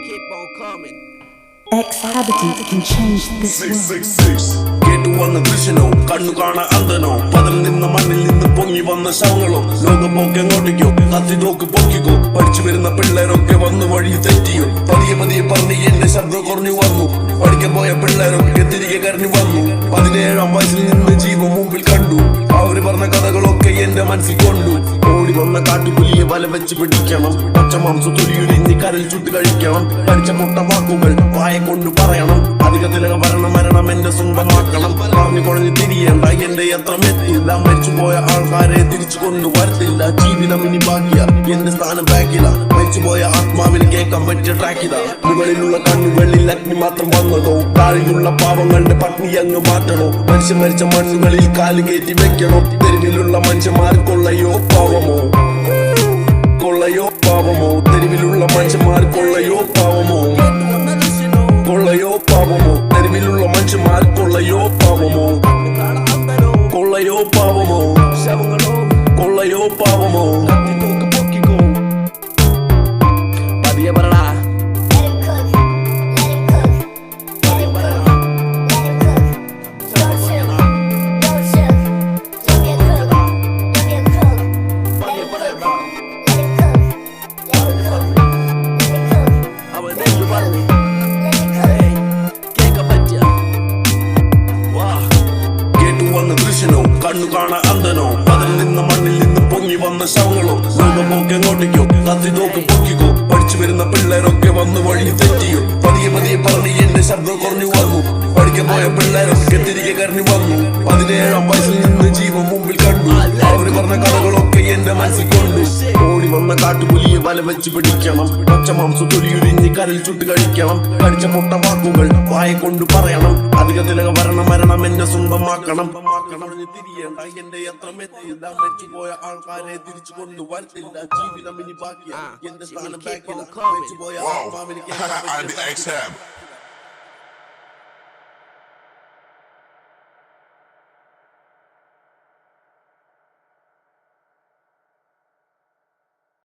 Ex-habitant can change this world. കേട്ടു വന്ന ദൃശ്യനോ കണ്ണു കാണാ അന്ധനോ പതിൽ നിന്ന മണ്ണിൽ നിന്ന് പൊങ്ങി വന്ന ശവങ്ങളോ ലോകമൊക്കെ എങ്ങോട്ടേക്കോ കത്തി നോക്ക് പൊക്കിക്കോ പഠിച്ചു വരുന്ന പിള്ളേരൊക്കെ വന്നു വഴി തെറ്റിയോ പതിയെ പതിയെ പറഞ്ഞ് എന്റെ ശബ്ദം കുറഞ്ഞു വന്നു പഠിക്കാൻ പോയ പിള്ളേരൊക്കെ തിരികെ കരഞ്ഞു വന്നു 17-ാം വയസ്സിൽ നിന്ന് ജീവൻ മുമ്പിൽ കണ്ടു അവര് പറഞ്ഞ കഥകളൊക്കെ എന്റെ മനസ്സിൽ കൊണ്ടു ഓടി വന്ന കാട്ടുപുലിയെ വല വെച്ച് പിടിക്കണം പച്ച മാംസം തൊലിയുരിഞ്ഞ് കരൽ ചുട്ട് കഴിക്കണം പഠിച്ച മുട്ട വാക്കുകൾ വായ കൊണ്ട് പറയണം അധികത്തിലക മരണം എന്റെ സ്വന്തമാക്കണം പറഞ്ഞു കുഴഞ്ഞ് തിരിയേണ്ട എന്റെ എത്ര മെത്തില്ല മരിച്ചുപോയ ആൾക്കാരെ തിരിച്ചു കൊണ്ടുവരത്തില്ല ജീവിതം ഇനി ബാക്കിയ എന്റെ സ്ഥാനം ബാക്കില മരിച്ചുപോയ ആത്മാവിന് കേൾക്കാൻ പറ്റിയ ട്രാക്കിത മുകളിലുള്ള കണ്ണുകളിൽ അഗ്നി മാത്രം വന്നതോ താഴെയുള്ള പാവങ്ങളുടെ പത്നി അങ്ങ് മാറ്റണോ മരിച്ച മണ്ണുകളിൽ കാല് കയറ്റി വെക്കണോ തെരുവിലുള്ള മനുഷ്യന്മാർ കൊള്ളയോ പാവമോ തെരുവിലുള്ള മനുഷ്യന്മാർ കൊള്ളയോ പാവമോ തെരുവിലുള്ള മനുഷ്യന്മാർ കൊള്ളയോ പാവമോ പതിയെ പറടാ ദൃശ്യനോ കണ്ണു കാണാ അന്ധനോ പതിൽ നിന്ന മണ്ണിൽ നിന്ന് പൊങ്ങി വന്ന ശവങ്ങളോ ലോകമൊക്കെ എങ്ങോട്ടേക്കോ കത്തി നോക്ക് പൊക്കിക്കോ പഠിച്ചു വരുന്ന പിള്ളേരൊക്കെ വന്നു വഴി തെറ്റിയോ പതിയെ പറഞ്ഞ് എന്റെ ശബ്ദം കുറഞ്ഞു വന്നു പഠിക്കാൻ പോയ പിള്ളേരൊക്കെ തിരികെ കരഞ്ഞു വന്നു 17-ാം വയസ്സിൽ നിന്ന് ജീവൻ മുമ്പിൽ കണ്ടു അവര് പറഞ്ഞ കഥകളൊക്കെ എന്റെ മനസ്സിൽ കൊണ്ടു ഓടി വന്ന കാട്ടുപുലിയെ വല വെച്ച് പിടിക്കണം പച്ച മാംസം തൊലിയുരിഞ്ഞ് കരൽ ചുട്ട് കഴിക്കണം പഠിച്ച മുട്ട വാക്കുകൾ വായ കൊണ്ട് പറയണം അധികത്തിലക മരണം എന്നെ സ്വന്തമാക്കണം തിരിയേണ്ട എന്റെ എത്ര മെത്തിയില്ല മരിച്ചുപോയ ആൾക്കാരെ തിരിച്ചു കൊണ്ടുവരത്തില്ല ജീവിതം ഇനി ബാക്കിയ എന്റെ സ്ഥാനം ബാക്കില മരിച്ചുപോയ ആത്മാവിന്